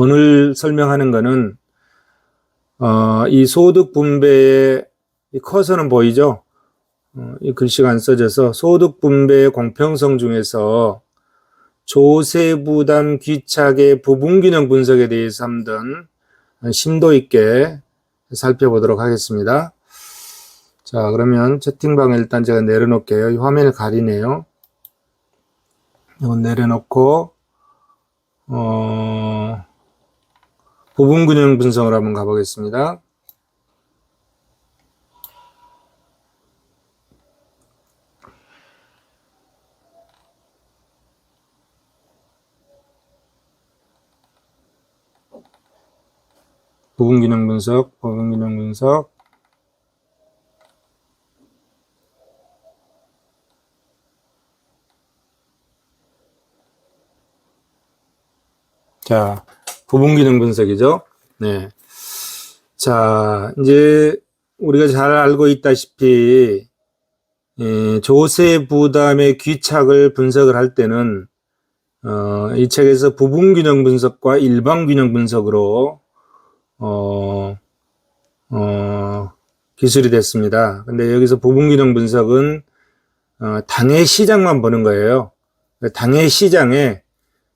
오늘 설명하는 거는 이 소득 분배의 이 커서는 보이죠? 이 글씨가 안 써져서 소득 분배의 공평성 중에서 조세 부담 귀착의 부분균형 분석에 대해서 한번 심도 있게 살펴보도록 하겠습니다. 자, 그러면 채팅방에 일단 제가 내려놓을게요. 이 화면을 가리네요. 이건 내려놓고 부분균형 분석을 한번 가보겠습니다. 부분균형 분석. 자, 부분균형 분석이죠. 네. 자, 이제 우리가 잘 알고 있다시피 조세 부담의 귀착을 분석을 할 때는 이 책에서 부분균형 분석과 일반균형 분석으로 기술이 됐습니다. 근데 여기서 부분균형 분석은 당해 시장만 보는 거예요. 당해 시장에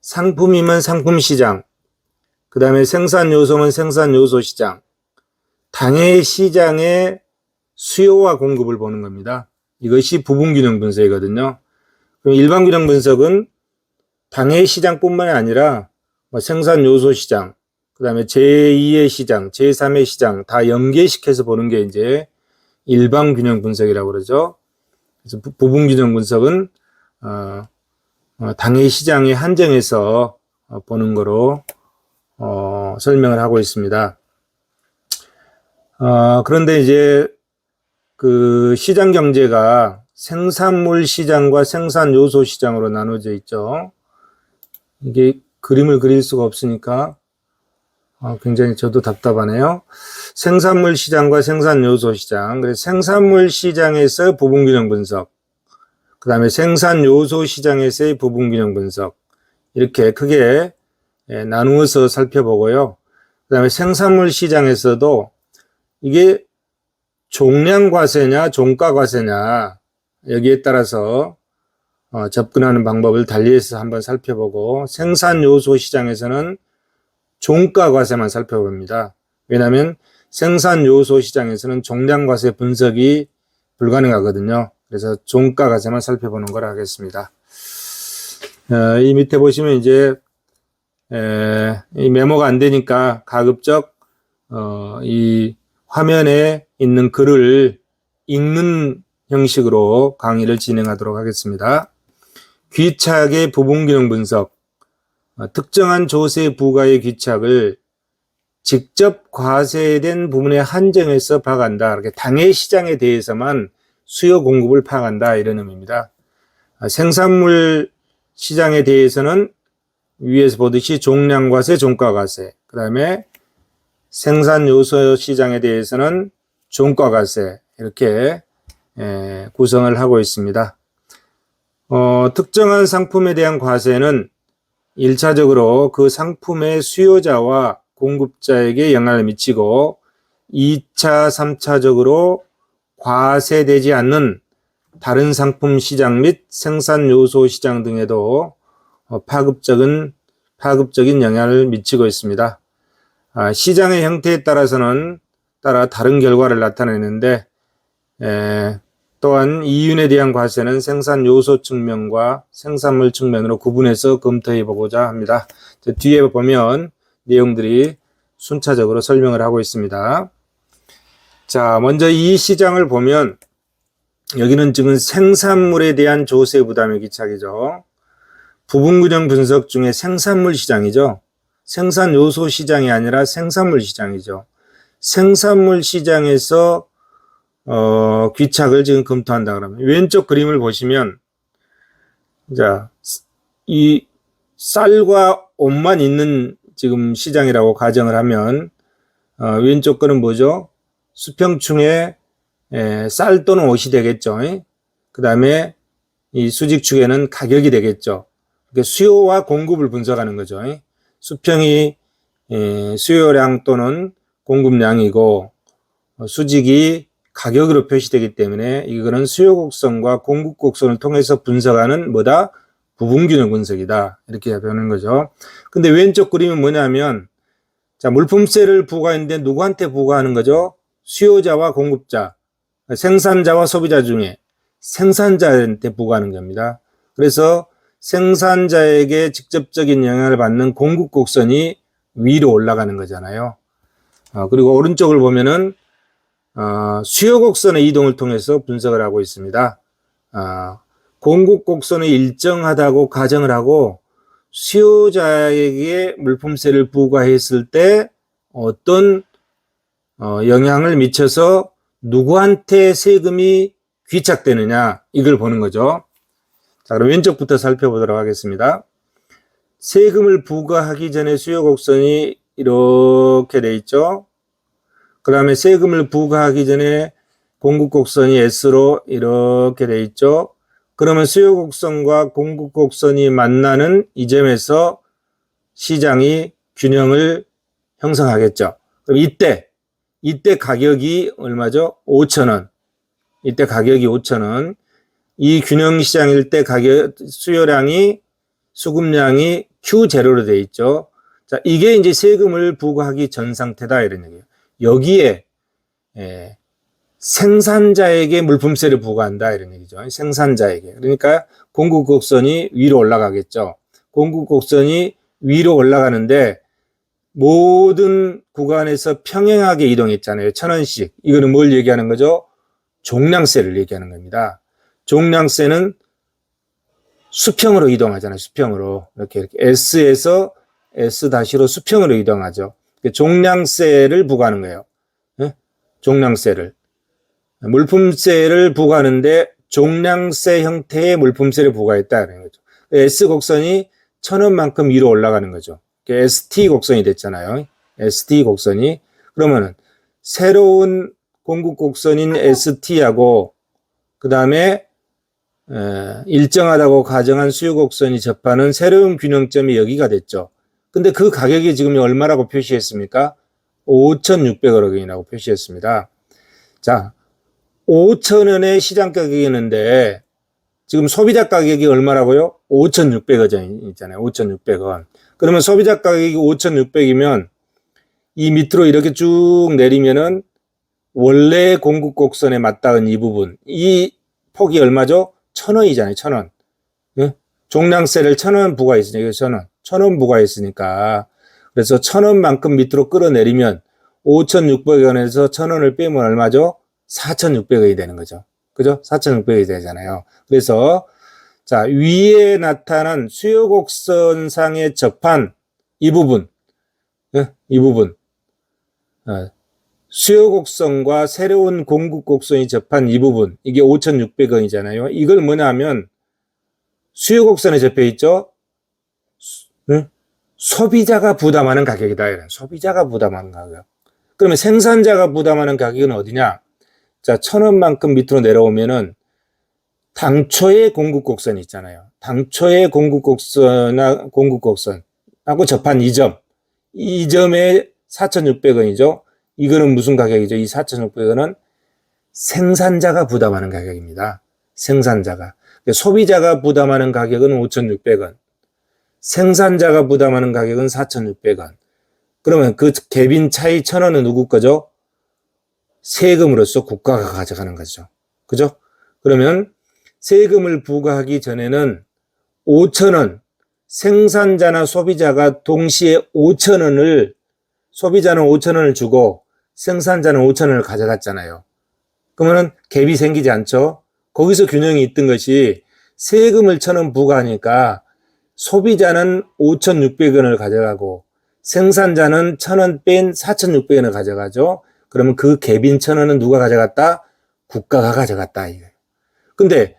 상품이면 상품 시장, 그 다음에 생산 요소면 생산 요소 시장, 당해 시장의 수요와 공급을 보는 겁니다. 이것이 부분균형 분석이거든요. 그럼 일반균형 분석은 당해 시장뿐만이 아니라 생산 요소 시장, 그 다음에 제2의 시장, 제3의 시장 다 연계시켜서 보는 게 이제 일반균형 분석이라고 그러죠. 그래서 부분균형 분석은 당해 시장에 한정해서 보는 거로 설명을 하고 있습니다. 그런데 이제 그 시장 경제가 생산물 시장과 생산 요소 시장으로 나눠져 있죠. 이게 그림을 그릴 수가 없으니까 굉장히 저도 답답하네요. 생산물 시장과 생산 요소 시장. 그래서 생산물 시장에서 부분균형 분석, 그 다음에 생산 요소 시장에서의 부분균형 분석, 이렇게 크게 나누어서 살펴보고요. 그 다음에 생산물 시장에서도 이게 종량 과세냐 종가 과세냐 여기에 따라서 접근하는 방법을 달리해서 한번 살펴보고, 생산 요소 시장에서는 종가 과세만 살펴봅니다. 왜냐하면 생산 요소 시장에서는 종량 과세 분석이 불가능하거든요. 그래서 종가 과세만 살펴보는 걸 하겠습니다. 이 밑에 보시면 이제 이 메모가 안 되니까 가급적 이 화면에 있는 글을 읽는 형식으로 강의를 진행하도록 하겠습니다. 귀착의 부분균형 분석. 특정한 조세 부과의 귀착을 직접 과세된 부분에 한정해서 파악한다. 이렇게 당해 시장에 대해서만 수요 공급을 파악한다, 이런 의미입니다. 생산물 시장에 대해서는 위에서 보듯이 종량 과세, 종가 과세, 그 다음에 생산 요소 시장에 대해서는 종가 과세, 이렇게 구성을 하고 있습니다. 특정한 상품에 대한 과세는 1차적으로 그 상품의 수요자와 공급자에게 영향을 미치고 2차, 3차적으로 과세되지 않는 다른 상품 시장 및 생산 요소 시장 등에도 파급적인 영향을 미치고 있습니다. 시장의 형태에 따라서는 다른 결과를 나타내는데, 또한 이윤에 대한 과세는 생산 요소 측면과 생산물 측면으로 구분해서 검토해 보고자 합니다. 뒤에 보면 내용들이 순차적으로 설명을 하고 있습니다. 자, 먼저 이 시장을 보면 여기는 지금 생산물에 대한 조세 부담의 귀착이죠. 부분균형 분석 중에 생산물 시장이죠. 생산 요소 시장이 아니라 생산물 시장이죠. 생산물 시장에서 귀착을 지금 검토한다 그러면, 왼쪽 그림을 보시면, 자, 이 쌀과 옷만 있는 지금 시장이라고 가정을 하면, 왼쪽 거는 뭐죠? 수평충에 쌀 또는 옷이 되겠죠. 그 다음에 이 수직축에는 가격이 되겠죠. 수요와 공급을 분석하는 거죠. 수평이 수요량 또는 공급량이고 수직이 가격으로 표시되기 때문에 이거는 수요 곡선과 공급 곡선을 통해서 분석하는 뭐다? 부분균형 분석이다. 이렇게 배우는 거죠. 근데 왼쪽 그림은 뭐냐면 자, 물품세를 부과했는데 누구한테 부과하는 거죠? 수요자와 공급자, 생산자와 소비자 중에 생산자한테 부과하는 겁니다. 그래서 생산자에게 직접적인 영향을 받는 공급 곡선이 위로 올라가는 거잖아요. 그리고 오른쪽을 보면은 수요 곡선의 이동을 통해서 분석을 하고 있습니다. 공급 곡선이 일정하다고 가정을 하고 수요자에게 물품세를 부과했을 때 어떤 영향을 미쳐서 누구한테 세금이 귀착되느냐 이걸 보는 거죠. 자, 그럼 왼쪽부터 살펴보도록 하겠습니다. 세금을 부과하기 전에 수요 곡선이 이렇게 돼 있죠. 그 다음에 세금을 부과하기 전에 공급 곡선이 S로 이렇게 돼 있죠. 그러면 수요 곡선과 공급 곡선이 만나는 이 점에서 시장이 균형을 형성하겠죠. 그럼 이때 가격이 얼마죠? 5,000원. 이때 가격이 5,000원. 이 균형 시장일 때 가격, 수요량이, 수급량이 Q0로 되어 있죠. 자, 이게 이제 세금을 부과하기 전 상태다. 이런 얘기예요. 여기에, 생산자에게 물품세를 부과한다. 이런 얘기죠. 생산자에게. 그러니까 공급 곡선이 위로 올라가겠죠. 공급 곡선이 위로 올라가는데 모든 구간에서 평행하게 이동했잖아요. 1,000원씩. 이거는 뭘 얘기하는 거죠? 종량세를 얘기하는 겁니다. 종량세는 수평으로 이동하잖아요. 수평으로. 이렇게 S에서 S-로 수평으로 이동하죠. 종량세를 부과하는 거예요. 네? 종량세를. 물품세를 부과하는데 종량세 형태의 물품세를 부과했다는 거죠. S 곡선이 1,000원만큼 위로 올라가는 거죠. ST 곡선이 됐잖아요. ST 곡선이. 그러면은 새로운 공급 곡선인 ST하고 그 다음에 일정하다고 가정한 수요 곡선이 접하는 새로운 균형점이 여기가 됐죠. 근데 그 가격이 지금 얼마라고 표시했습니까? 5,600원이라고 표시했습니다. 자, 5,000원의 시장 가격이었는데 지금 소비자 가격이 얼마라고요? 5,600원 있잖아요. 5,600원. 그러면 소비자 가격이 5,600이면 이 밑으로 이렇게 쭉 내리면은 원래 공급 곡선에 맞닿은 이 부분, 이 폭이 얼마죠? 1,000원이잖아요. 1,000원. 예? 종량세를 1,000원 부과했으니까 1,000원 부과했으니까 그래서 1,000원만큼 밑으로 끌어내리면 5,600원에서 1,000원을 빼면 얼마죠? 4,600원이 되는 거죠. 그죠? 4,600원이 되잖아요. 그래서 자, 위에 나타난 수요 곡선상에 접한 이 부분, 예? 이 부분, 수요 곡선과 새로운 공급 곡선이 접한 이 부분, 이게 5,600원이잖아요. 이걸 뭐냐면 수요 곡선에 접해 있죠. 예? 소비자가 부담하는 가격이다. 이런 소비자가 부담하는 가격. 그러면 생산자가 부담하는 가격은 어디냐? 자, 1,000원만큼 밑으로 내려오면은 당초의 공급 곡선 있잖아요. 당초의 공급 곡선하고 접한 이 점. 이 점에 4,600원이죠. 이거는 무슨 가격이죠? 이 4,600원은 생산자가 부담하는 가격입니다. 생산자가. 소비자가 부담하는 가격은 5,600원. 생산자가 부담하는 가격은 4,600원. 그러면 그 갭인 차이 1,000원은 누구 거죠? 세금으로서 국가가 가져가는 거죠. 그죠? 그러면 세금을 부과하기 전에는 5,000원, 생산자나 소비자가 동시에 5,000원을, 소비자는 5,000원을 주고 생산자는 5,000원을 가져갔잖아요. 그러면은 갭이 생기지 않죠? 거기서 균형이 있던 것이 세금을 1,000원 부과하니까 소비자는 5,600원을 가져가고 생산자는 1,000원 뺀 4,600원을 가져가죠. 그러면 그 갭인 1,000원은 누가 가져갔다? 국가가 가져갔다. 근데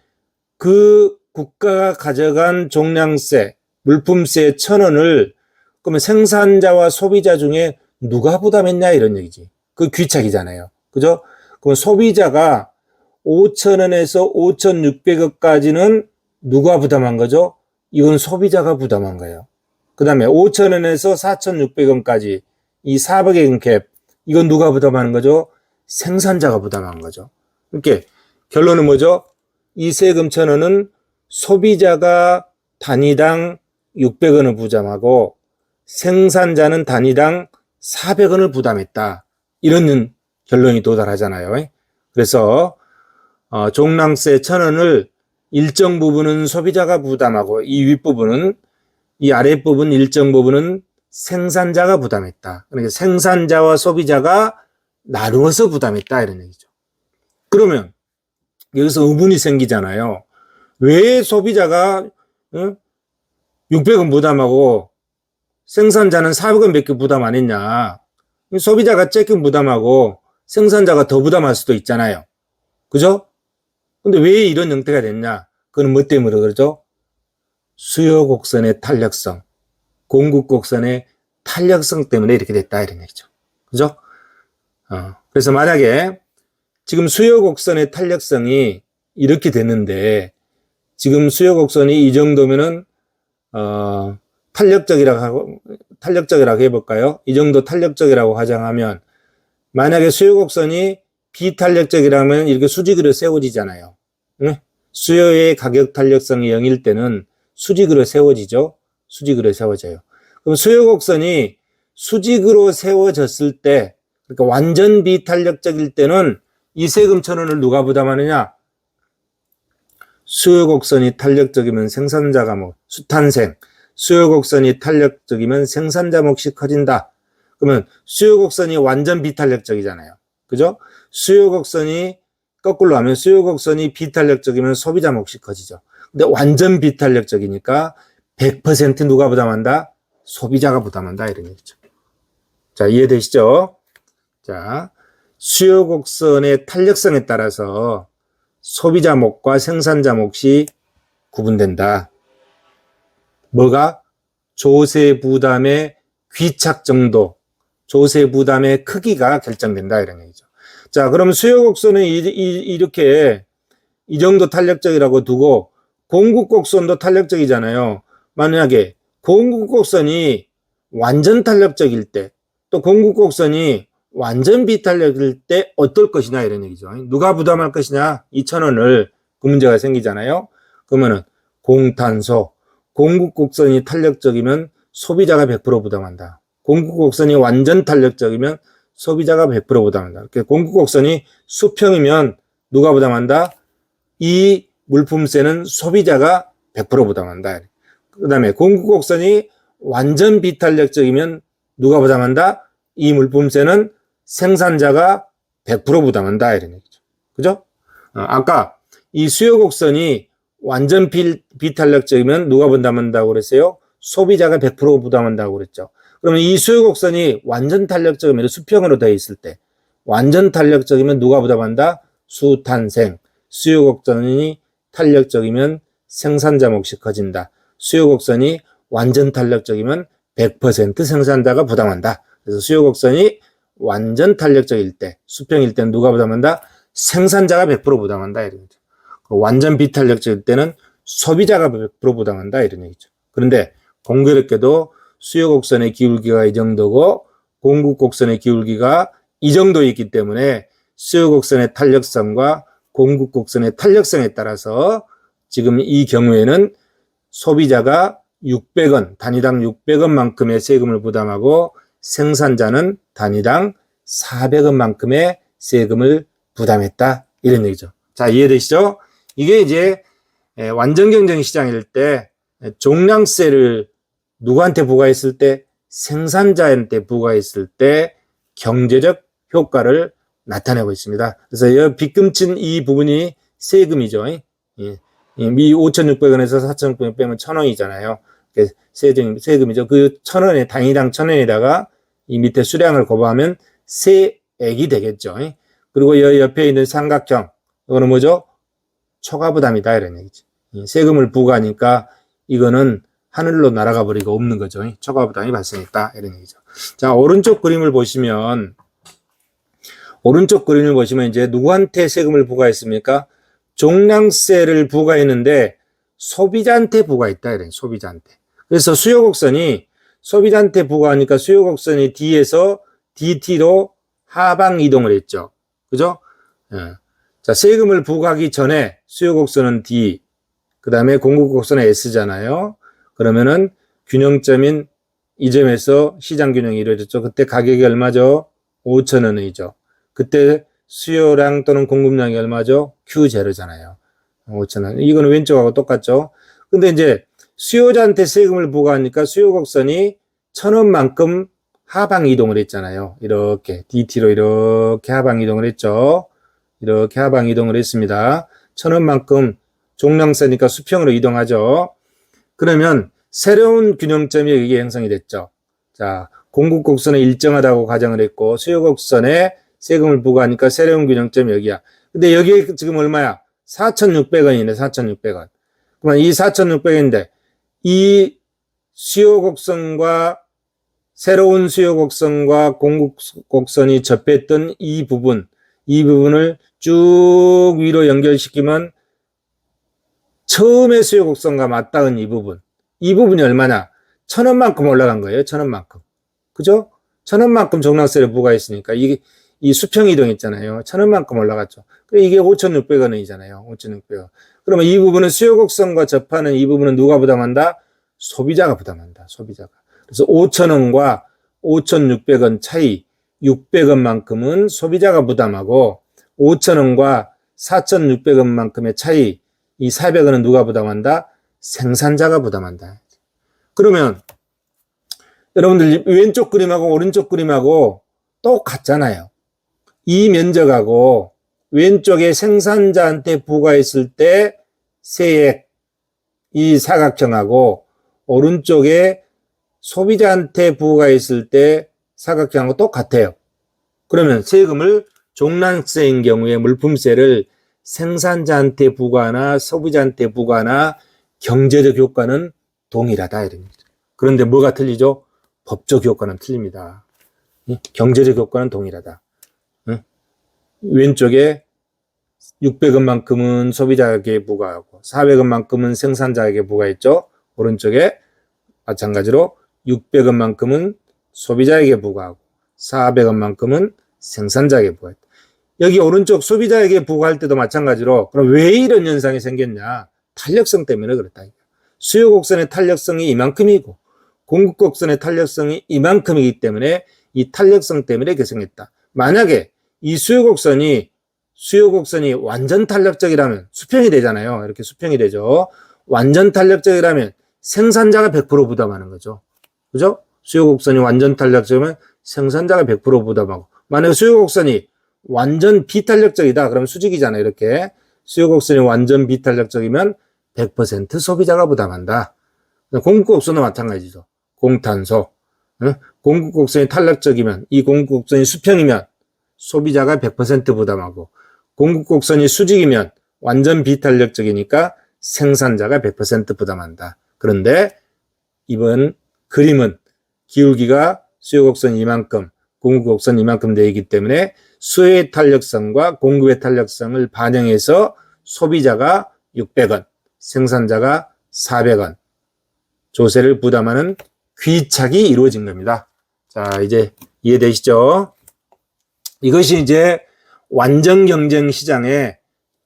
그 국가가 가져간 종량세, 물품세 1,000원을 그러면 생산자와 소비자 중에 누가 부담했냐 이런 얘기지. 그 귀착이잖아요. 그죠? 그럼 소비자가 5,000원에서 5,600원까지는 누가 부담한 거죠? 이건 소비자가 부담한 거예요. 그 다음에 5,000원에서 4,600원까지 이 400엔 캡, 이건 누가 부담하는 거죠? 생산자가 부담하는 거죠. 이렇게 결론은 뭐죠? 이 세금 1,000원은 소비자가 단위당 600원을 부담하고 생산자는 단위당 400원을 부담했다. 이런 결론이 도달하잖아요. 그래서 종량세 1,000원을 일정 부분은 소비자가 부담하고 이 윗부분은, 이 아랫부분 일정 부분은 생산자가 부담했다. 그러니까 생산자와 소비자가 나누어서 부담했다 이런 얘기죠. 그러면 여기서 의문이 생기잖아요. 왜 소비자가 600원 부담하고 생산자는 400원밖에 부담 안 했냐? 소비자가 조금 부담하고 생산자가 더 부담할 수도 있잖아요. 그죠? 근데 왜 이런 형태가 됐냐? 그건 뭐 때문에 그러죠? 수요 곡선의 탄력성, 공급 곡선의 탄력성 때문에 이렇게 됐다 이런 얘기죠. 그죠? 그래서 만약에 지금 수요 곡선의 탄력성이 이렇게 됐는데, 지금 수요 곡선이 이 정도면은 탄력적이라고 해볼까요? 이 정도 탄력적이라고 가정하면, 만약에 수요 곡선이 비탄력적이라면 이렇게 수직으로 세워지잖아요. 응? 수요의 가격 탄력성이 0일 때는 수직으로 세워지죠. 수직으로 세워져요. 그럼 수요 곡선이 수직으로 세워졌을 때, 그러니까 완전 비탄력적일 때는 이 세금 1,000원을 누가 부담하느냐? 수요 곡선이 탄력적이면 생산자가 수탄생. 수요 곡선이 탄력적이면 생산자 몫이 커진다. 그러면 수요 곡선이 완전 비탄력적이잖아요. 그죠? 수요 곡선이 거꾸로 하면 수요 곡선이 비탄력적이면 소비자 몫이 커지죠. 근데 완전 비탄력적이니까 100% 누가 부담한다? 소비자가 부담한다 이런 얘기죠. 자, 이해되시죠? 자, 수요 곡선의 탄력성에 따라서 소비자 몫과 생산자 몫이 구분된다. 뭐가? 조세 부담의 귀착 정도, 조세 부담의 크기가 결정된다 이런 얘기죠. 자, 그럼 수요 곡선은 이렇게 이 정도 탄력적이라고 두고 공급 곡선도 탄력적이잖아요. 만약에 공급 곡선이 완전 탄력적일 때, 또 공급 곡선이 완전 비탄력일 때 어떨 것이냐 이런 얘기죠. 누가 부담할 것이냐? 2,000원을, 그 문제가 생기잖아요. 그러면은 공탄소, 공급 곡선이 탄력적이면 소비자가 100% 부담한다. 공급 곡선이 완전 탄력적이면 소비자가 100% 부담한다. 공급 곡선이 수평이면 누가 부담한다? 이 물품세는 소비자가 100% 부담한다. 그 다음에 공급 곡선이 완전 비탄력적이면 누가 부담한다? 이 물품세는 생산자가 100% 부담한다 이런 얘기죠. 그죠? 아까 이 수요 곡선이 완전 비탄력적이면 누가 부담한다고 그랬어요? 소비자가 100% 부담한다고 그랬죠. 그러면 이 수요 곡선이 완전 탄력적이면 수평으로 되어 있을 때, 완전 탄력적이면 누가 부담한다? 수탄생. 수요 곡선이 탄력적이면 생산자 몫이 커진다. 수요 곡선이 완전 탄력적이면 100% 생산자가 부담한다. 그래서 수요 곡선이 완전 탄력적일 때, 수평일 때는 누가 부담한다? 생산자가 100% 부담한다 이런 얘기죠. 완전 비탄력적일 때는 소비자가 100% 부담한다 이런 얘기죠. 그런데 공교롭게도 수요 곡선의 기울기가 이 정도고 공급 곡선의 기울기가 이 정도 있기 때문에 수요 곡선의 탄력성과 공급 곡선의 탄력성에 따라서 지금 이 경우에는 소비자가 600원, 단위당 600원만큼의 세금을 부담하고 생산자는 단위당 400원만큼의 세금을 부담했다 이런 얘기죠. 자, 이해되시죠? 이게 이제 완전 경쟁 시장일 때 종량세를 누구한테 부과했을 때? 생산자한테 부과했을 때 경제적 효과를 나타내고 있습니다. 그래서 이 빗금친 이 부분이 세금이죠. 이 5,600원에서 4,600원 빼면 1,000원이잖아요. 세금이죠. 그 1,000원에, 당위당 1,000원에다가 이 밑에 수량을 곱하면 세액이 되겠죠. 그리고 이 옆에 있는 삼각형, 이거는 뭐죠? 초과부담이다 이런 얘기죠. 세금을 부과하니까 이거는 하늘로 날아가 버리고 없는 거죠. 초과부담이 발생했다 이런 얘기죠. 자, 오른쪽 그림을 보시면 이제 누구한테 세금을 부과했습니까? 종량세를 부과했는데 소비자한테 부과했다 이런 소비자한테. 그래서 수요 곡선이 소비자한테 부과하니까 수요 곡선이 D에서 DT로 하방 이동을 했죠. 그죠? 예. 자, 세금을 부과하기 전에 수요 곡선은 D, 그 다음에 공급 곡선은 S잖아요. 그러면은 균형점인 이 점에서 시장 균형이 이루어졌죠. 그때 가격이 얼마죠? 5,000원이죠. 그때 수요량 또는 공급량이 얼마죠? Q0잖아요. 5,000원. 이거는 왼쪽하고 똑같죠. 근데 이제 수요자한테 세금을 부과하니까 수요 곡선이 1,000원만큼 하방 이동을 했잖아요. 이렇게 DT로 이렇게 하방 이동을 했죠. 이렇게 하방 이동을 했습니다. 1,000원만큼 종량세니까 수평으로 이동하죠. 그러면 새로운 균형점이 여기에 형성이 됐죠. 자, 공급 곡선은 일정하다고 가정을 했고 수요 곡선에 세금을 부과하니까 새로운 균형점이 여기야. 근데 여기에 지금 얼마야? 4,600원이네. 4,600원. 그러면 이 4,600원인데 이 수요 곡선과 새로운 수요 곡선과 공급 곡선이 접했던 이 부분을 쭉 위로 연결시키면 처음에 수요 곡선과 맞닿은 이 부분이 얼마냐? 1,000원만큼 올라간 거예요. 1,000원만큼. 그죠? 1,000원만큼 종량세를 부과했으니까 이 수평 이동 있잖아요. 1,000원만큼 올라갔죠. 이게 5,600원이잖아요. 5,600원. 그러면 이 부분은 수요 곡선과 접하는 이 부분은 누가 부담한다? 소비자가 부담한다. 소비자가. 그래서 5,000원과 5,600원 차이 600원만큼은 소비자가 부담하고 5,000원과 4,600원만큼의 차이 이 400원은 누가 부담한다? 생산자가 부담한다. 그러면 여러분들 왼쪽 그림하고 오른쪽 그림하고 똑같잖아요. 이 면적하고 왼쪽에 생산자한테 부과했을 때 세액 이 사각형하고 오른쪽에 소비자한테 부과했을 때 사각형하고 똑같아요. 그러면 세금을 종량세인 경우에 물품세를 생산자한테 부과나 소비자한테 부과나 경제적 효과는 동일하다 이런 거죠. 그런데 뭐가 틀리죠? 법적 효과는 틀립니다. 경제적 효과는 동일하다. 왼쪽에 600원만큼은 소비자에게 부과하고 400원만큼은 생산자에게 부과했죠. 오른쪽에 마찬가지로 600원만큼은 소비자에게 부과하고 400원만큼은 생산자에게 부과했다. 여기 오른쪽 소비자에게 부과할 때도 마찬가지로 그럼 왜 이런 현상이 생겼냐? 탄력성 때문에 그렇다. 수요 곡선의 탄력성이 이만큼이고 공급 곡선의 탄력성이 이만큼이기 때문에 이 탄력성 때문에 개선했다. 만약에 이 수요 곡선이 완전 탄력적이라면 수평이 되잖아요. 이렇게 수평이 되죠. 완전 탄력적이라면 생산자가 100% 부담하는 거죠. 그죠? 수요 곡선이 완전 탄력적이면 생산자가 100% 부담하고 만약에 수요 곡선이 완전 비탄력적이다. 그러면 수직이잖아요. 이렇게 수요 곡선이 완전 비탄력적이면 100% 소비자가 부담한다. 공급 곡선도 마찬가지죠. 공탄소. 공급 곡선이 탄력적이면 이 공급 곡선이 수평이면 소비자가 100% 부담하고 공급 곡선이 수직이면 완전 비탄력적이니까 생산자가 100% 부담한다. 그런데 이번 그림은 기울기가 수요 곡선 이만큼, 공급 곡선 이만큼 되어 있기 때문에 수요의 탄력성과 공급의 탄력성을 반영해서 소비자가 600원, 생산자가 400원 조세를 부담하는 귀착이 이루어진 겁니다. 자, 이제 이해되시죠? 이것이 이제 완전 경쟁 시장의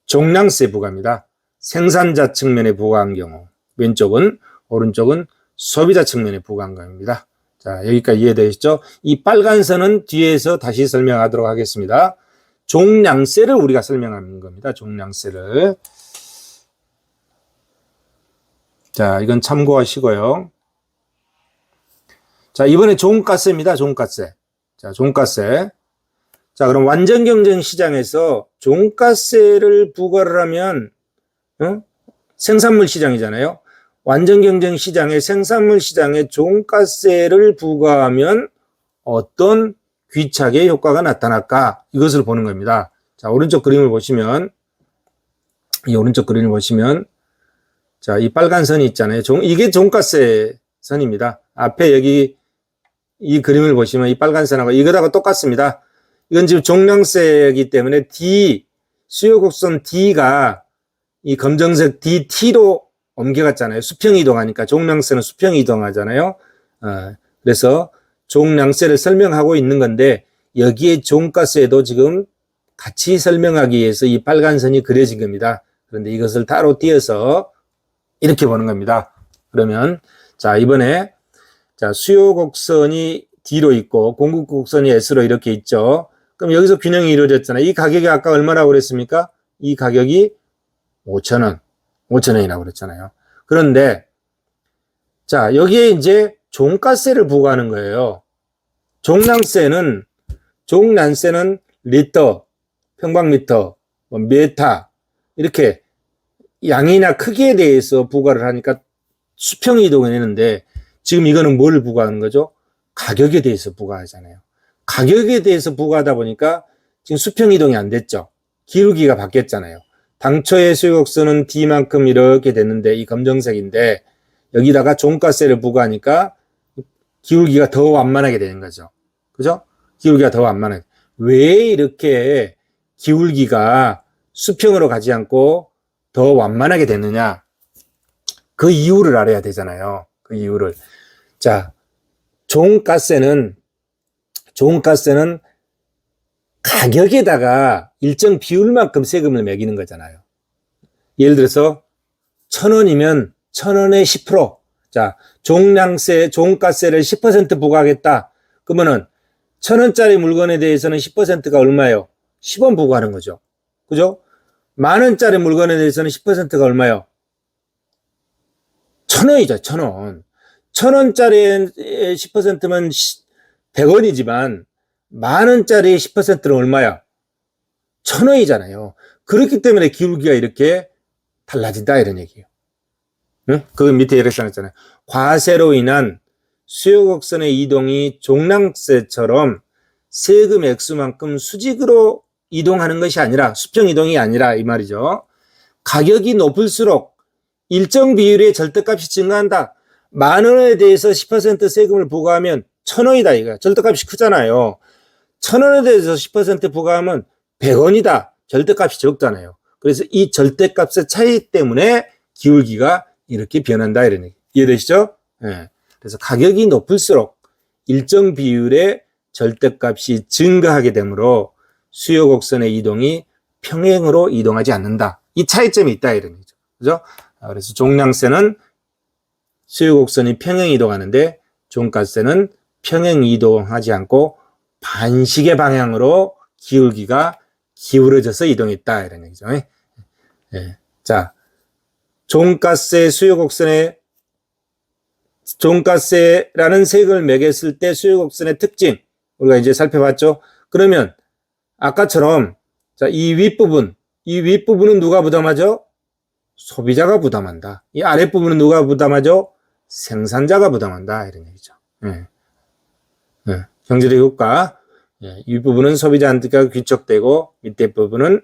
종량세 부과입니다. 생산자 측면에 부과한 경우 왼쪽은 오른쪽은 소비자 측면에 부과한 겁니다. 자, 여기까지 이해되시죠? 이 빨간 선은 뒤에서 다시 설명하도록 하겠습니다. 종량세를 우리가 설명하는 겁니다. 종량세를. 자, 이건 참고하시고요. 자, 이번에 종가세입니다. 종가세. 자, 종가세. 자, 그럼 완전 경쟁 시장에서 종가세를 부과를 하면 생산물 시장이잖아요. 완전 경쟁 시장에 생산물 시장에 종가세를 부과하면 어떤 귀착의 효과가 나타날까? 이것을 보는 겁니다. 자, 오른쪽 그림을 보시면 자, 이 빨간 선이 있잖아요. 이게 종가세 선입니다. 앞에 여기 이 그림을 보시면 이 빨간 선하고 이거하고 똑같습니다. 이건 지금 종량세이기 때문에 수요 곡선 D가 이 검정색 DT로 옮겨갔잖아요. 수평 이동하니까 종량세는 수평 이동하잖아요. 그래서 종량세를 설명하고 있는 건데 여기에 종가세도 지금 같이 설명하기 위해서 이 빨간 선이 그려진 겁니다. 그런데 이것을 따로 띄어서 이렇게 보는 겁니다. 그러면 자 이번에 자 수요 곡선이 D로 있고 공급 곡선이 S로 이렇게 있죠. 그럼 여기서 균형이 이루어졌잖아요. 이 가격이 아까 얼마라고 그랬습니까? 이 가격이 5,000원, 5,000원이라고 그랬잖아요. 그런데 자 여기에 이제 종가세를 부과하는 거예요. 종량세는 리터, 평방미터, 메타 이렇게 양이나 크기에 대해서 부과를 하니까 수평 이동을 했는데 지금 이거는 뭘 부과하는 거죠? 가격에 대해서 부과하잖아요. 가격에 대해서 부과하다 보니까 지금 수평 이동이 안 됐죠. 기울기가 바뀌었잖아요. 당초의 수요곡선은 D만큼 이렇게 됐는데 이 검정색인데 여기다가 종가세를 부과하니까 기울기가 더 완만하게 되는 거죠. 그죠? 기울기가 더 완만하게. 왜 이렇게 기울기가 수평으로 가지 않고 더 완만하게 됐느냐? 그 이유를 알아야 되잖아요. 그 이유를. 자, 종가세는 가격에다가 일정 비율만큼 세금을 매기는 거잖아요. 예를 들어서 1,000원이면 1,000원에 10%. 자, 종가세를 10% 부과하겠다. 그러면은 1,000원짜리 물건에 대해서는 10%가 얼마예요? 10원 부과하는 거죠. 그죠? 10,000원짜리 물건에 대해서는 10%가 얼마예요? 1,000원이죠, 1,000원. 1,000원짜리 10%면 100원이지만 10,000원짜리 10%는 얼마야? 1,000원이잖아요. 그렇기 때문에 기울기가 이렇게 달라진다 이런 얘기예요. 응? 그 밑에 이렇게 써놨잖아요. 과세로 인한 수요곡선의 이동이 종량세처럼 세금 액수만큼 수직으로 이동하는 것이 아니라 수평 이동이 아니라 이 말이죠. 가격이 높을수록 일정 비율의 절대값이 증가한다. 10,000원에 대해서 10% 세금을 부과하면 1,000원이다 이거야. 절대값이 크잖아요. 1,000원에 대해서 10% 부과하면 100원이다. 절대값이 적잖아요. 그래서 이 절대값의 차이 때문에 기울기가 이렇게 변한다 이런 얘기. 이해되시죠? 네. 그래서 가격이 높을수록 일정 비율의 절대값이 증가하게 되므로 수요 곡선의 이동이 평행으로 이동하지 않는다. 이 차이점이 있다 이런 얘기죠. 그죠? 그래서 종량세는 수요 곡선이 평행 이동하는데 종가세는 평행 이동하지 않고 반시계 방향으로 기울기가 기울어져서 이동했다 이런 얘기죠. 네. 자, 종가세 수요 곡선의 종가세라는 세금을 매겼을 때 수요 곡선의 특징 우리가 이제 살펴봤죠. 그러면 아까처럼 자, 이 윗부분은 누가 부담하죠? 소비자가 부담한다. 이 아랫부분은 누가 부담하죠? 생산자가 부담한다 이런 얘기죠. 경제적 효과. 윗부분은 소비자한테 귀척되고 밑에 부분은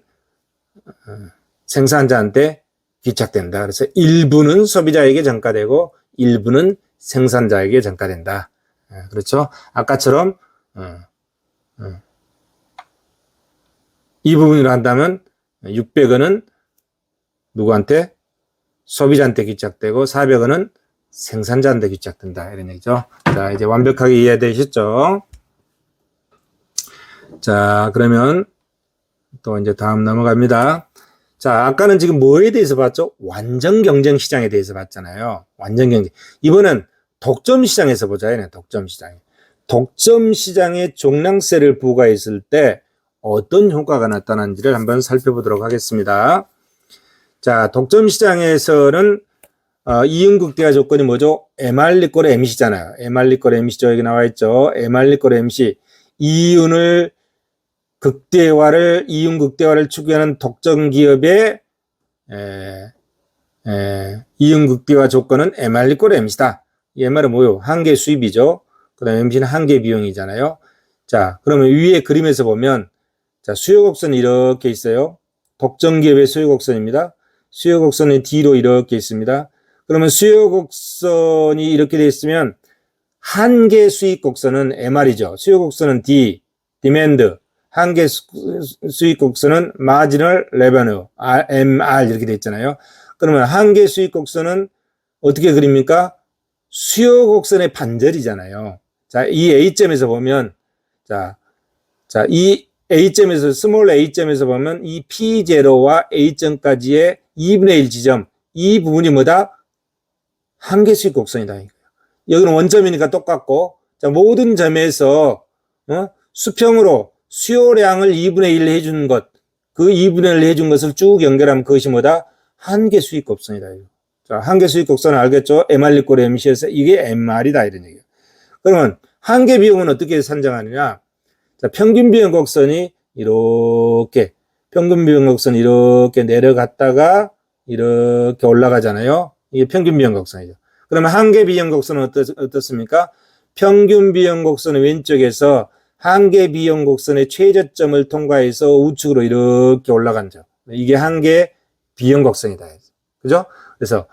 생산자한테 귀착된다. 그래서 일부는 소비자에게 전가되고 일부는 생산자에게 전가된다. 그렇죠? 아까처럼 이 부분으로 한다면 600원은 누구한테? 소비자한테 귀착되고 400원은 생산자한테 귀착된다. 이런 얘기죠. 자, 이제 완벽하게 이해되셨죠? 자, 그러면 또 이제 다음 넘어갑니다. 자, 아까는 지금 뭐에 대해서 봤죠? 완전 경쟁 시장에 대해서 봤잖아요. 완전 경쟁. 이번엔 독점 시장에서 보자. 독점 시장. 독점 시장에 종량세를 부과했을 때 어떤 효과가 나타나는지를 한번 살펴보도록 하겠습니다. 자, 독점 시장에서는 이윤극대화 조건이 뭐죠? MR=MC잖아요. MR=MC죠. 여기 나와 있죠. MR=MC. 이윤 극대화를 추구하는 독점 기업의 이윤 극대화 조건은 MR=MC다. 이 MR은 뭐요? 한계 수입이죠. 그 다음에 MC는 한계 비용이잖아요. 자, 그러면 위에 그림에서 보면 자, 수요 곡선이 이렇게 있어요. 독점 기업의 수요 곡선입니다. 수요 곡선이 D로 이렇게 있습니다. 그러면 수요 곡선이 이렇게 되어 있으면 한계 수익 곡선은 MR이죠. 수요 곡선은 D, 디맨드. 한계 수익 곡선은 마지널 레버뉴, MR 이렇게 되어 있잖아요. 그러면 한계 수익 곡선은 어떻게 그립니까? 수요 곡선의 반절이잖아요. 자, 이 A점에서 보면, 자, 이 A점에서, 스몰 A점에서 보면 이 P0와 A점까지의 2분의 1 지점, 이 부분이 뭐다? 한계 수익 곡선이다. 여기는 원점이니까 똑같고, 자, 모든 점에서, 수평으로 수요량을 2분의 1 해준 것, 그 2분의 1 해준 것을 쭉 연결하면 그것이 뭐다? 한계 수익 곡선이다. 자, 한계 수익 곡선을 알겠죠? MR 이꼴 MC에서 이게 MR이다. 이런 얘기예요. 그러면 한계 비용은 어떻게 산정하느냐? 자, 평균 비용 곡선이 이렇게, 평균 비용 곡선이 이렇게 내려갔다가 이렇게 올라가잖아요. 이게 평균 비용 곡선이죠. 그러면 한계 비용 곡선은 어떻습니까? 평균 비용 곡선의 왼쪽에서 한계 비용 곡선의 최저점을 통과해서 우측으로 이렇게 올라간 점. 이게 한계 비용 곡선이다. 그죠? 그래서,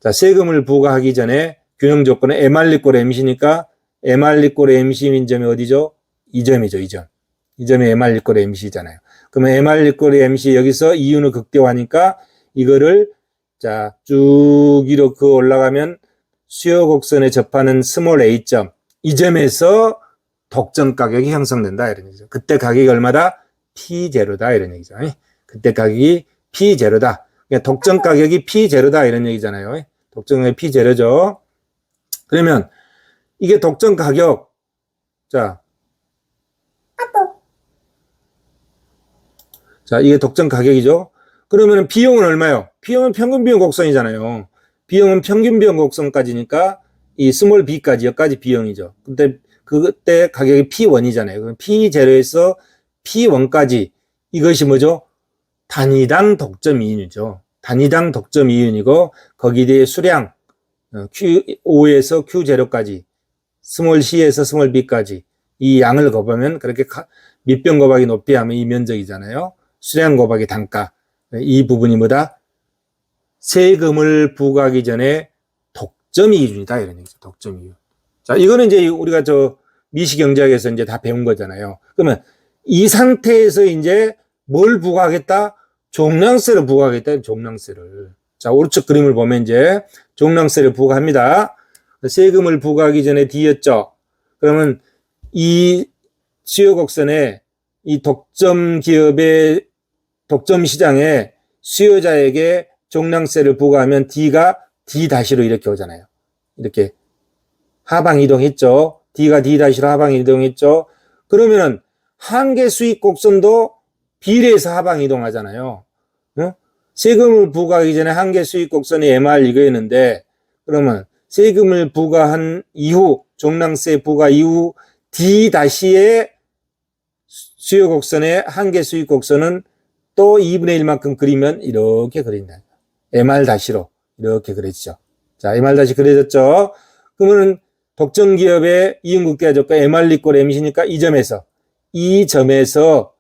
자, 세금을 부과하기 전에 균형 조건은 MR 이꼴 MC니까 MR 이꼴 MC인 점이 어디죠? 이 점이죠, 이 점. 이 점이 MR 이꼴 MC잖아요. 그러면 MR 이꼴 MC 여기서 이윤을 극대화하니까 이거를 자, 쭉 이렇게 올라가면 수요 곡선에 접하는 스몰 A점, 이 점에서 독점 가격이 형성된다 이런 얘기죠. 그때 가격이 얼마다? P0다 이런 얘기죠. 그때 가격이 P0다. 그러니까 독점 가격이 P0다 이런 얘기잖아요. 독점 가격이 P0죠. 그러면 이게 독점 가격, 자, 이게 독점 가격이죠. 그러면 비용은 얼마요? 비용은 평균 비용 곡선이잖아요. 비용은 평균 비용 곡선까지니까 이 스몰 b까지 여기까지 비용이죠. 그때 가격이 P1이잖아요. 그럼 P0에서 P1까지 이것이 뭐죠? 단위당 독점 이윤이죠. 단위당 독점 이윤이고 거기에 대해 수량 Q5에서 Q0까지 스몰 C에서 스몰 B까지 이 양을 곱하면 그렇게 밑변 곱하기 높이 하면 이 면적이잖아요. 수량 곱하기 단가. 이 부분이 뭐다? 세금을 부과하기 전에 독점 이윤이다. 이런 얘기죠. 독점 이윤. 자, 이거는 이제 우리가 미시경제학에서 이제 다 배운 거잖아요. 그러면 이 상태에서 이제 뭘 부과하겠다? 종량세를 부과하겠다. 종량세를. 자, 오른쪽 그림을 보면 이제 종량세를 부과합니다. 세금을 부과하기 전에 D였죠. 그러면 이 수요 곡선에 이 독점 기업의 독점 시장에 수요자에게 종량세를 부과하면 D가 D-로 이렇게 오잖아요. 이렇게 하방 이동했죠. D가 D-로 하방 이동했죠. 그러면은 한계 수익 곡선도 비례해서 하방 이동하잖아요. 세금을 부과하기 전에 한계 수익 곡선이 MR 이거였는데 그러면 세금을 부과한 이후 종량세 부과 이후 D-의 수요 곡선의 한계 수익 곡선은 또 2분의 1만큼 그리면 이렇게 그린다. MR-로 이렇게 그려지죠. 자, MR- 그려졌죠. 그러면은 독점 기업의 이윤 극대화 조건 MR 이꼴 MC니까 이 점에서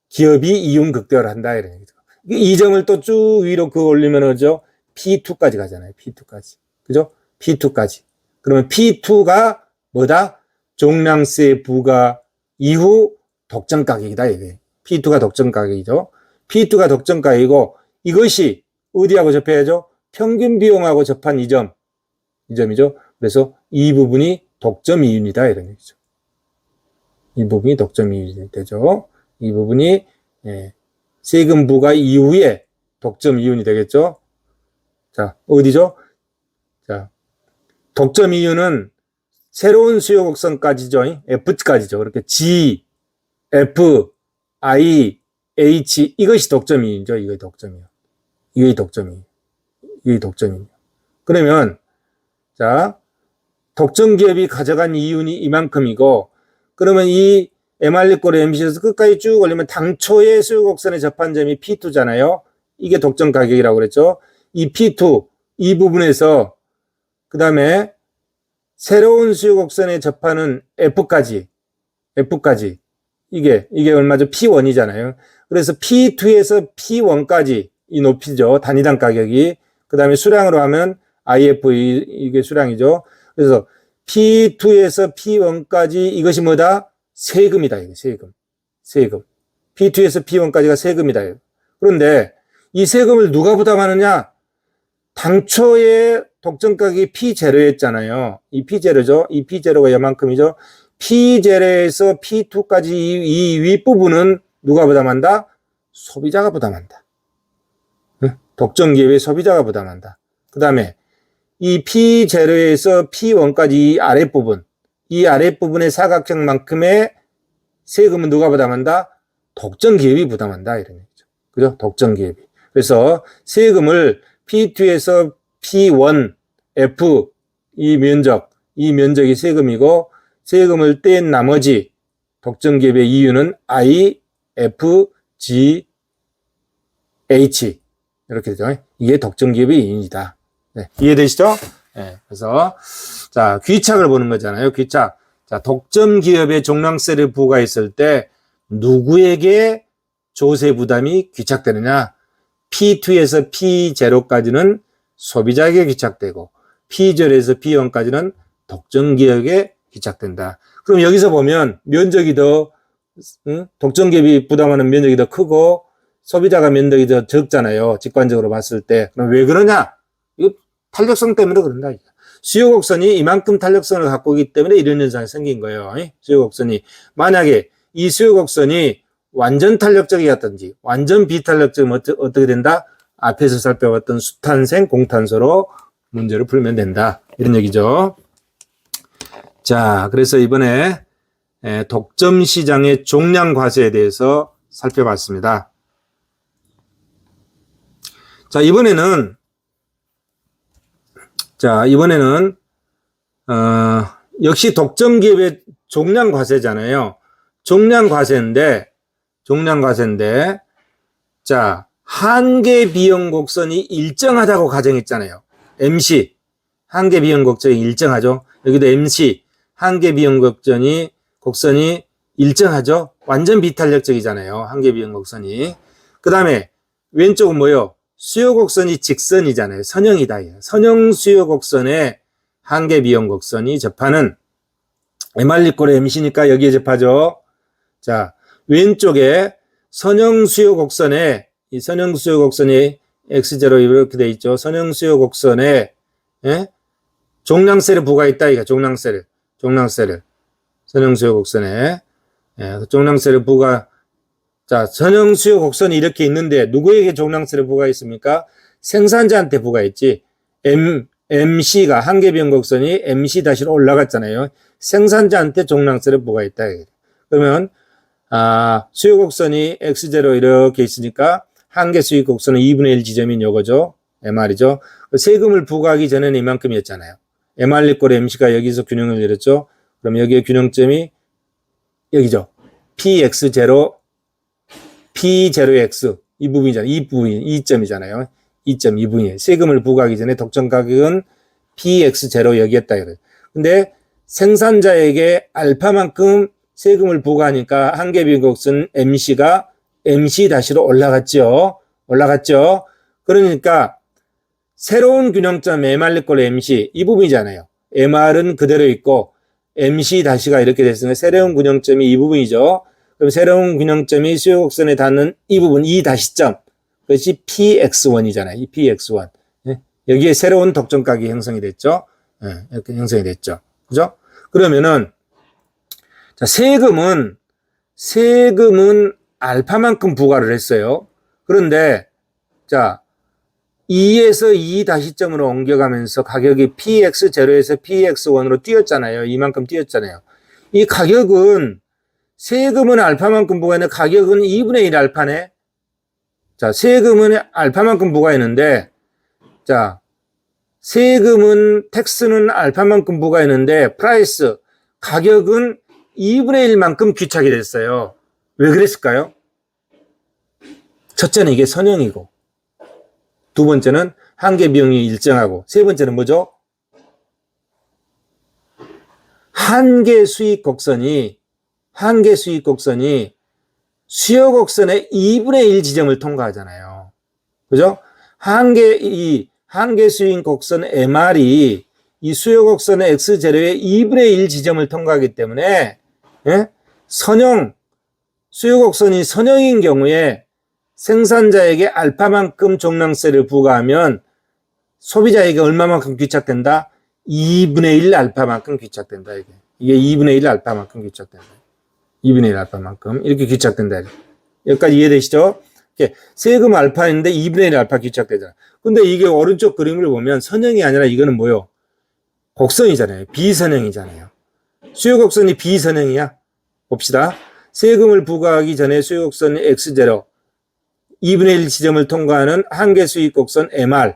기업이 이윤 극대화를 한다 이런 얘기죠. 이 점을 또 쭉 위로 올리면 그죠? P2까지 가잖아요. P2까지. 그죠? P2까지. 그러면 P2가 뭐다? 종량세 부과 이후 독점 가격이다 이게. P2가 독점 가격이죠. P2가 독점 가격이고 이것이 어디하고 접해야죠? 평균 비용하고 접한 이 점이죠. 그래서 이 부분이 독점 이윤이다 이런 얘기죠. 이 부분이 독점 이윤이 되죠. 이 부분이 세금 부과 이후에 독점 이윤이 되겠죠. 자, 어디죠? 자, 독점 이윤은 새로운 수요 곡선까지죠. F까지죠. 그렇게 G, F, I, H 이것이 독점 이윤이죠. 이게 독점이에요. 이게 독점이에요. 이게 독점이에요. 그러면 자, 독점 기업이 가져간 이윤이 이만큼이고 그러면 이 MR 이꼴 MC에서 끝까지 쭉 올리면 당초의 수요 곡선에 접한 점이 P2잖아요. 이게 독점 가격이라고 그랬죠. 이 P2 이 부분에서 그 다음에 새로운 수요 곡선에 접하는 F까지 이게 얼마죠? P1이잖아요. 그래서 P2에서 P1까지 이 높이죠. 단위당 가격이. 그 다음에 수량으로 하면 IF 이게 수량이죠. 그래서 P2에서 P1까지 이것이 뭐다? 세금이다. 이게 세금. P2에서 P1까지가 세금이다. 그런데 이 세금을 누가 부담하느냐? 당초에 독점가격이 P0였잖아요. 이 P0죠. 이 P0가 이만큼이죠. P0에서 P2까지 이 윗부분은 누가 부담한다? 소비자가 부담한다. 독점기업의 소비자가 부담한다. 그 다음에 이 P0에서 P1까지 이 아랫부분의 사각형만큼의 세금은 누가 부담한다? 독점기업이 부담한다. 이런 얘기죠. 그죠? 독점기업이. 그래서 세금을 P2에서 P1, F, 이 면적이 세금이고, 세금을 뗀 나머지 독점기업의 이유는 I, F, G, H. 이렇게 되죠. 이게 독점기업의 이윤이다. 네, 이해되시죠? 네, 그래서, 자, 귀착을 보는 거잖아요. 귀착. 자, 독점기업의 종량세를 부과했을 때, 누구에게 조세 부담이 귀착되느냐? P2에서 P0까지는 소비자에게 귀착되고, P0에서 P1까지는 독점기업에 귀착된다. 그럼 여기서 보면 면적이 더, 독점기업이 부담하는 면적이 더 크고, 소비자가 면적이 더 적잖아요. 직관적으로 봤을 때. 그럼 왜 그러냐? 이거 탄력성 때문에 그런다. 수요 곡선이 이만큼 탄력성을 갖고 있기 때문에 이런 현상이 생긴 거예요. 수요 곡선이. 만약에 이 수요 곡선이 완전 탄력적이었든지 완전 비탄력적이면 어떻게 된다? 앞에서 살펴봤던 수탄생 공탄소로 문제를 풀면 된다. 이런 얘기죠. 자, 그래서 이번에 독점 시장의 종량 과세에 대해서 살펴봤습니다. 자, 이번에는 역시 독점 기업의 종량 과세잖아요. 종량 과세인데, 자, 한계 비용 곡선이 일정하다고 가정했잖아요. MC, 한계 비용 곡선이 일정하죠. 여기도 MC, 한계 비용 곡선이 일정하죠. 완전 비탄력적이잖아요. 한계 비용 곡선이. 그 다음에 왼쪽은 뭐요? 수요 곡선이 직선이잖아요. 선형이다. 선형 수요 곡선에 한계 비용 곡선이 접하는 MR=꼴의 MC니까 여기에 접하죠. 자, 왼쪽에 선형 수요 곡선에 이 선형 수요 곡선이 X0 이렇게 돼 있죠. 선형 수요 곡선에 종량세를 부과했다. 이거 종량세를 선형 수요 곡선에 종량세를 부과. 자, 선형 수요 곡선이 이렇게 있는데 누구에게 종량세를 부과했습니까? 생산자한테 부과했지. MC가 한계 비용 곡선이 MC-로 올라갔잖아요. 생산자한테 종량세를 부과했다. 그러면 수요 곡선이 X0 이렇게 있으니까 한계 수익 곡선은 2분의 1 지점인 요거죠. MR이죠. 세금을 부과하기 전에는 이만큼이었잖아요. MR=꼴의 MC가 여기서 균형을 이뤘죠. 그럼 여기에 균형점이 여기죠. PX0 P0X 이 부분이잖아요. 이 점이잖아요. 2.2분이 세금을 부과하기 전에 독점 가격은 PX0 여기였다. 근데 생산자에게 알파만큼 세금을 부과하니까 한계 비용 곡선 MC가 MC-로 올라갔죠. 그러니까 새로운 균형점 MR=꼴 MC 이 부분이잖아요. MR은 그대로 있고 MC-가 이렇게 됐으니까 새로운 균형점이 이 부분이죠. 그럼 새로운 균형점이 수요 곡선에 닿는 이 부분, 이 다시점. 그것이 PX1이잖아요. 이 PX1. 여기에 새로운 독점 가격이 형성이 됐죠. 이렇게 형성이 됐죠. 그죠? 그러면은, 자, 세금은 알파만큼 부과를 했어요. 그런데, 자, 2에서 2 다시점으로 옮겨가면서 가격이 PX0에서 PX1으로 뛰었잖아요. 이만큼 뛰었잖아요. 이 가격은 세금은 알파만큼 부과했는데 가격은 2분의 1 알파네. 자, 세금은 알파만큼 부과했는데, 자, 텍스는 알파만큼 부과했는데, 가격은 2분의 1만큼 귀착이 됐어요. 왜 그랬을까요? 첫째는 이게 선형이고, 두 번째는 한계 비용이 일정하고, 세 번째는 뭐죠? 한계 수익 곡선이 수요 곡선의 2분의 1 지점을 통과하잖아요. 그죠? 한계 수익 곡선 MR이 이 수요 곡선의 X0의 2분의 1 지점을 통과하기 때문에, 수요 곡선이 선형인 경우에 생산자에게 알파만큼 종량세를 부과하면 소비자에게 얼마만큼 귀착된다? 2분의 1 알파만큼 귀착된다. 이게 2분의 1 알파만큼 귀착된다. 2분의 1 알파만큼 이렇게 귀착된다. 여기까지 이해되시죠? 세금 알파인데 2분의 1 알파 귀착되잖아. 근데 이게 오른쪽 그림을 보면 선형이 아니라 이거는 뭐요? 곡선이잖아요. 비선형이잖아요. 수요곡선이 비선형이야. 봅시다. 세금을 부과하기 전에 수요곡선이 X0, 2분의 1 지점을 통과하는 한계수익곡선 MR,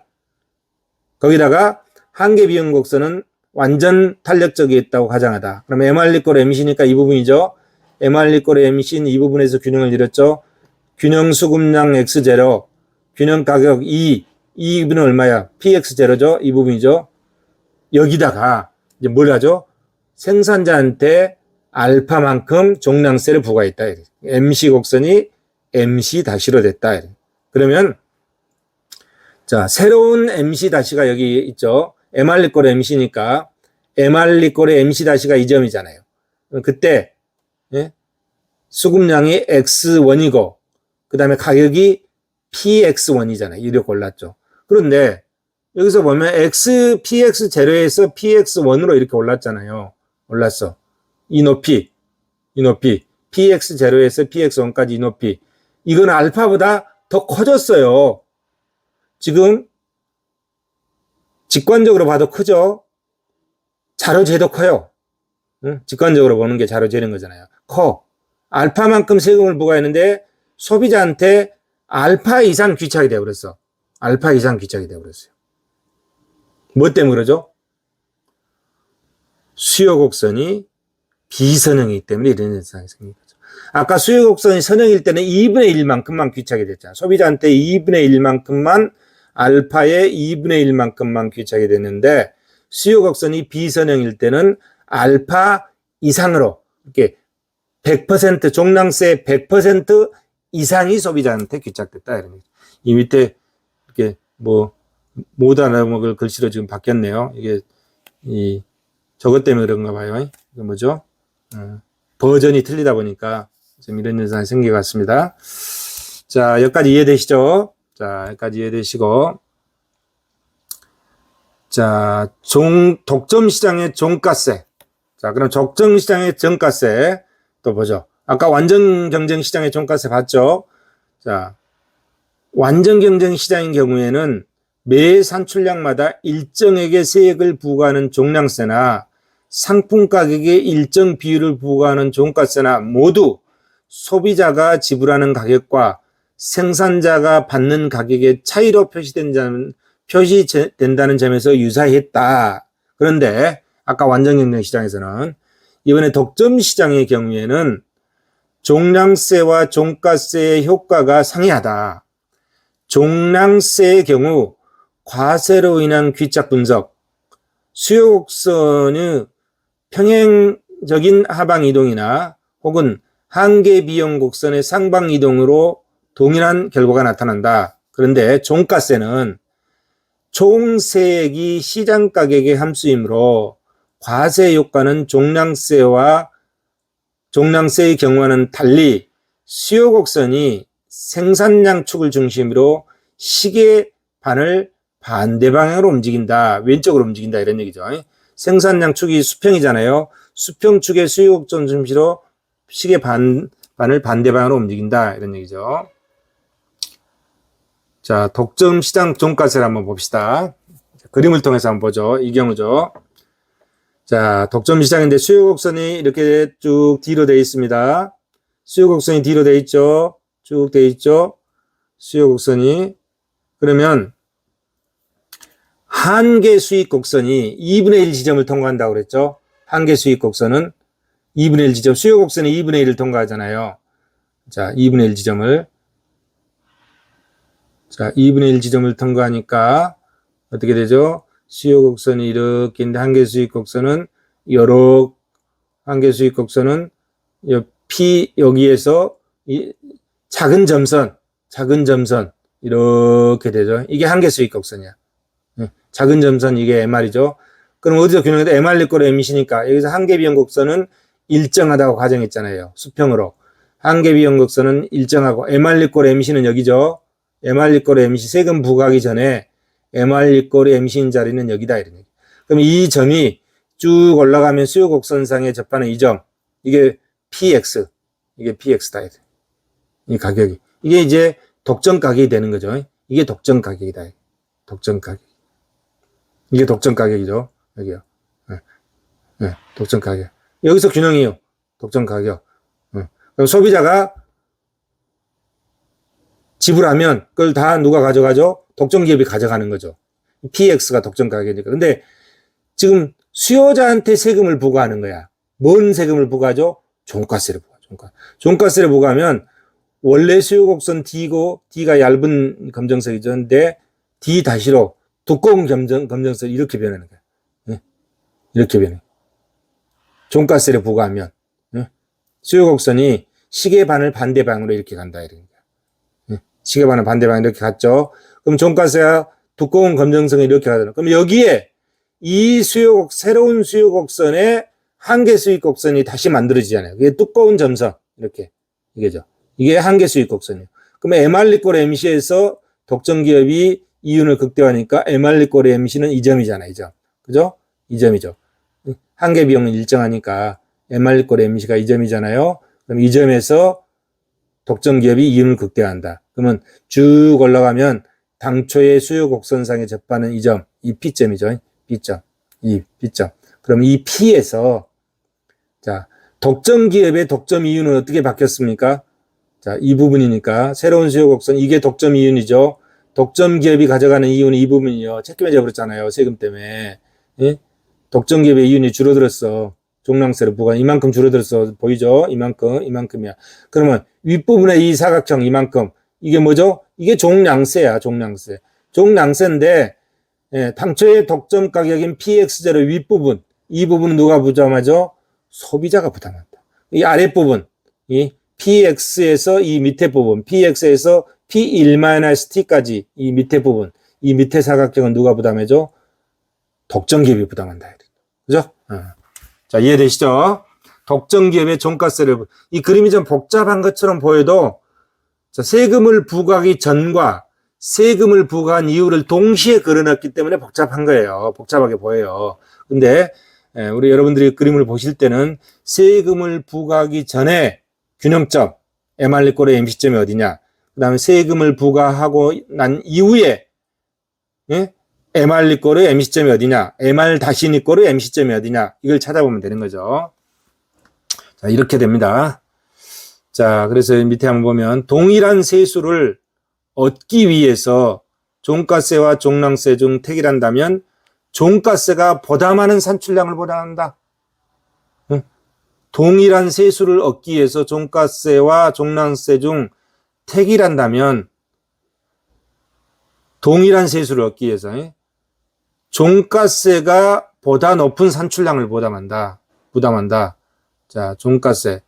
거기다가 한계비용곡선은 완전 탄력적이었다고 가정하다. 그럼 MR 리꼴 MC니까 이 부분이죠. MR 리꼴 MC는 이 부분에서 균형을 이뤘죠. 균형 수급량 X0, 균형 가격 2, 이 부분은 얼마야? PX0죠. 이 부분이죠. 여기다가 이제 뭘 하죠? 생산자한테 알파만큼 종량세를 부과했다. MC 곡선이 MC-로 됐다. 그러면 자, 새로운 MC-가 여기 있죠. MR 리꼴 MC니까 MR 리꼴의 MC-가 이 점이잖아요. 그때 수급량이 X1이고 그 다음에 가격이 PX1이잖아요. 이렇게 골랐죠. 그런데 여기서 보면 PX0에서 PX1으로 이렇게 올랐잖아요. 올랐어. 이 높이. PX0에서 PX1까지 이 높이. 이건 알파보다 더 커졌어요. 지금 직관적으로 봐도 크죠? 자료재도 커요. 응? 직관적으로 보는 게 자료재는 거잖아요. 커. 알파만큼 세금을 부과했는데 소비자한테 알파 이상 귀착이 되어버렸어. 알파 이상 귀착이 되어버렸어요. 뭐 때문에 그러죠? 수요곡선이 비선형이기 때문에 이런 현상이 생긴 거죠. 아까 수요곡선이 선형일 때는 2분의 1만큼만 귀착이 됐잖아. 소비자한테 2분의 1만큼만 알파의 2분의 1만큼만 귀착이 됐는데 수요곡선이 비선형일 때는 알파 이상으로 이렇게 100% 종량세 100% 이상이 소비자한테 귀착됐다. 이런 거죠. 이 밑에 이렇게 뭐 못 알아먹을 글씨로 지금 바뀌었네요. 이게 저것 때문에 그런가 봐요. 이거 뭐죠? 버전이 틀리다 보니까 좀 이런 현상이 생긴 것 같습니다. 자, 여기까지 이해되시죠? 자, 여기까지 이해되시고. 자, 독점 시장의 종가세. 자, 그럼 적정 시장의 정가세 또 보죠. 아까 완전 경쟁 시장의 종가세 봤죠? 자, 완전 경쟁 시장인 경우에는 매 산출량마다 일정액의 세액을 부과하는 종량세나 상품 가격의 일정 비율을 부과하는 종가세나 모두 소비자가 지불하는 가격과 생산자가 받는 가격의 차이로 표시된다는 점에서 유사했다. 그런데 아까 완전 경쟁 시장에서는 이번에 독점 시장의 경우에는 종량세와 종가세의 효과가 상이하다. 종량세의 경우 과세로 인한 귀착 분석, 수요곡선의 평행적인 하방 이동이나 혹은 한계 비용 곡선의 상방 이동으로 동일한 결과가 나타난다. 그런데 종가세는 총세액이 시장 가격의 함수이므로 과세 효과는 종량세의 경우와는 달리 수요곡선이 생산량 축을 중심으로 시계반을 반대 방향으로 움직인다. 왼쪽으로 움직인다. 이런 얘기죠. 생산량 축이 수평이잖아요. 수평축의 수요곡선 중심으로 시계반을 반대 방향으로 움직인다. 이런 얘기죠. 자, 독점 시장 종가세를 한번 봅시다. 그림을 통해서 한번 보죠. 이 경우죠. 자, 독점 시장인데 수요곡선이 이렇게 쭉 뒤로 되어 있습니다. 수요곡선이 뒤로 되어 있죠. 쭉 되어 있죠. 수요곡선이. 그러면 한계수익곡선이 2분의 1 지점을 통과한다고 그랬죠. 한계수익곡선은 2분의 1 지점, 수요곡선이 2분의 1을 통과하잖아요. 자, 2분의 1 지점을. 자, 2분의 1 지점을 통과하니까 어떻게 되죠? 수요곡선이 이렇게 있는데 한계수익곡선은 한계수익곡선은 여기에서 이 작은 점선 이렇게 되죠. 이게 한계수익곡선이야. 작은 점선 이게 MR이죠. 그럼 어디서 균형이 돼? MR 리꼴 MC니까 여기서 한계비용 곡선은 일정하다고 가정했잖아요. 수평으로. 한계비용 곡선은 일정하고 MR 리꼴 MC는 여기죠. MR 리꼴 MC 세금 부과하기 전에 MR 이꼴 MC인 자리는 여기다. 이런 얘기. 그럼 이 점이 쭉 올라가면 수요 곡선상에 접하는 이 점, 이게 PX, 이게 PX다. 이 가격이. 이게 이제 독점 가격이 되는 거죠. 이게 독점 가격이다. 독점 가격. 이게 독점 가격이죠. 여기요. 네. 네. 독점 가격. 여기서 균형이요. 독점 가격. 네. 그럼 소비자가 지불하면 그걸 다 누가 가져가죠? 독점 기업이 가져가는 거죠. PX가 독점 가격이니까. 근데 지금 수요자한테 세금을 부과하는 거야. 뭔 세금을 부과하죠? 종가세를 부과. 종가세를 부과하면 원래 수요 곡선 D고 D가 얇은 검정색이죠. 근데 D 다시로 두꺼운 검정색 이렇게 변하는 거야. 네? 이렇게 변해. 종가세를 부과하면 수요 곡선이 시계 반을 반대 방향으로 이렇게 간다 이런 거야. 시계 반을 반대 방향으로 이렇게 갔죠. 그럼 종가세가 두꺼운 검정색이 이렇게 가잖아. 그럼 여기에 이 새로운 수요 곡선에 한계 수익 곡선이 다시 만들어지잖아요. 그게 두꺼운 점선 이렇게 이게죠. 이게 한계 수익 곡선이에요. 그러면 MR 꼴 MC에서 독점 기업이 이윤을 극대화하니까 MR 꼴 MC는 이 점이잖아요. 이 점. 그죠? 이 점이죠. 한계 비용은 일정하니까 MR 꼴 MC가 이 점이잖아요. 그럼 이 점에서 독점 기업이 이윤을 극대화한다. 그러면 쭉 올라가면 당초의 수요 곡선상에 접하는 이 점, 이 P점이죠. P점. 이 P점. 그럼 이 P에서 자, 독점 기업의 독점 이윤은 어떻게 바뀌었습니까? 자, 이 부분이니까 새로운 수요 곡선 이게 독점 이윤이죠. 독점 기업이 가져가는 이윤은 이 부분이요. 책임져 버렸잖아요. 세금 때문에. 예? 독점 기업의 이윤이 줄어들었어. 종량세를 부과 이만큼 줄어들었어. 보이죠? 이만큼이야. 그러면 윗부분의 이 사각형 이만큼 이게 뭐죠? 이게 종량세야. 종량세인데 예, 당초의 독점 가격인 PX0 윗부분 이 부분은 누가 부담하죠? 소비자가 부담한다. 이 아랫부분 이 PX에서 이 밑에 부분 PX에서 P1-T까지 이 밑에 부분 이 밑에 사각형은 누가 부담해줘? 독점 기업이 부담한다. 그죠? 자, 이해되시죠? 독점 기업의 종가세를 이 그림이 좀 복잡한 것처럼 보여도 자, 세금을 부과하기 전과 세금을 부과한 이유를 동시에 그려놨기 때문에 복잡한 거예요. 복잡하게 보여요. 근데 우리 여러분들이 그림을 보실 때는 세금을 부과하기 전에 균형점 MR 꼴의 MC점이 어디냐, 그 다음에 세금을 부과하고 난 이후에 예? MR 꼴의 MC점이 어디냐, MR 꼴의 MC점이 어디냐, 이걸 찾아보면 되는 거죠. 자, 이렇게 됩니다. 자, 그래서 밑에 한번 보면 동일한 세수를 얻기 위해서 종가세와 종량세 중 택일한다면 종가세가 보다 많은 산출량을 보장한다. 동일한 세수를 얻기 위해서 종가세와 종량세 중 택일한다면 동일한 세수를 얻기 위해서 종가세가 보다 높은 산출량을 부담한다. 자, 종가세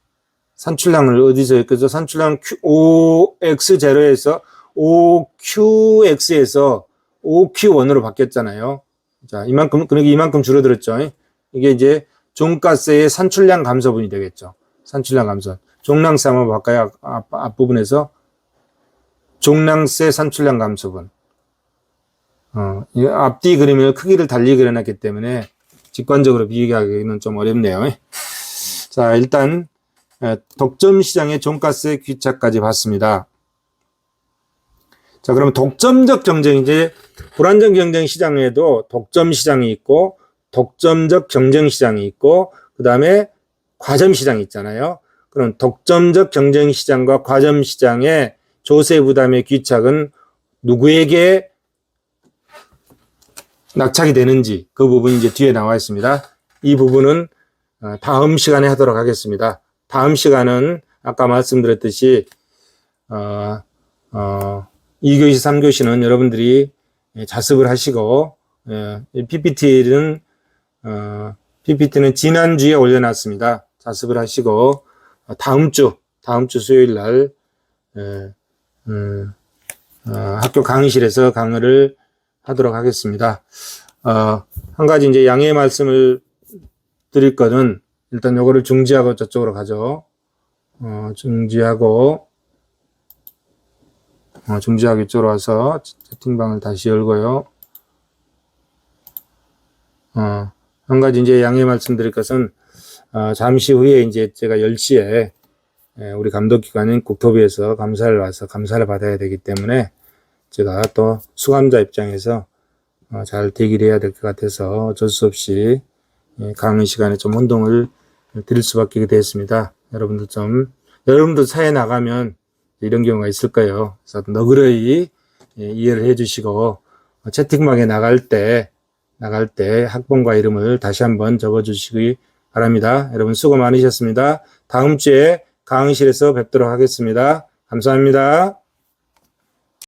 산출량을 어디서 했겠죠? 산출량 OX0에서 OQX에서 OQ1으로 바뀌었잖아요. 자, 그러니까 이만큼 줄어들었죠. 이게 이제 종가세의 산출량 감소분이 되겠죠. 산출량 감소. 종량세 한번 바꿔야 앞부분에서 종량세 산출량 감소분. 이 앞뒤 그림을 크기를 달리 그려놨기 때문에 직관적으로 비교하기는 좀 어렵네요. 자, 일단 독점 시장의 종가세 귀착까지 봤습니다. 자, 그러면 독점적 경쟁, 이제 불안정 경쟁 시장에도 독점 시장이 있고 독점적 경쟁 시장이 있고 그 다음에 과점 시장이 있잖아요. 그럼 독점적 경쟁 시장과 과점 시장의 조세 부담의 귀착은 누구에게 낙착이 되는지 그 부분이 이제 뒤에 나와 있습니다. 이 부분은 다음 시간에 하도록 하겠습니다. 다음 시간은 아까 말씀드렸듯이 2교시, 3교시는 여러분들이 자습을 하시고 PPT는 지난주에 올려놨습니다. 자습을 하시고 다음 주 수요일 날 학교 강의실에서 강의를 하도록 하겠습니다. 한 가지 이제 양해의 말씀을 드릴 거는 일단 요거를 중지하고 저쪽으로 가죠. 중지하고 이쪽으로 와서 채팅방을 다시 열고요. 한 가지 이제 양해 말씀드릴 것은, 잠시 후에 이제 제가 10시에 우리 감독기관인 국토부에서 감사를 와서 감사를 받아야 되기 때문에 제가 또 수감자 입장에서 잘 대기를 해야 될 것 같아서 어쩔 수 없이 강의 시간에 좀 혼동을 드릴 수밖에 되었습니다. 여러분들 사회 나가면 이런 경우가 있을 거예요. 그래서 너그러이 이해를 해 주시고, 채팅방에 나갈 때 학번과 이름을 다시 한번 적어 주시기 바랍니다. 여러분 수고 많으셨습니다. 다음 주에 강의실에서 뵙도록 하겠습니다. 감사합니다.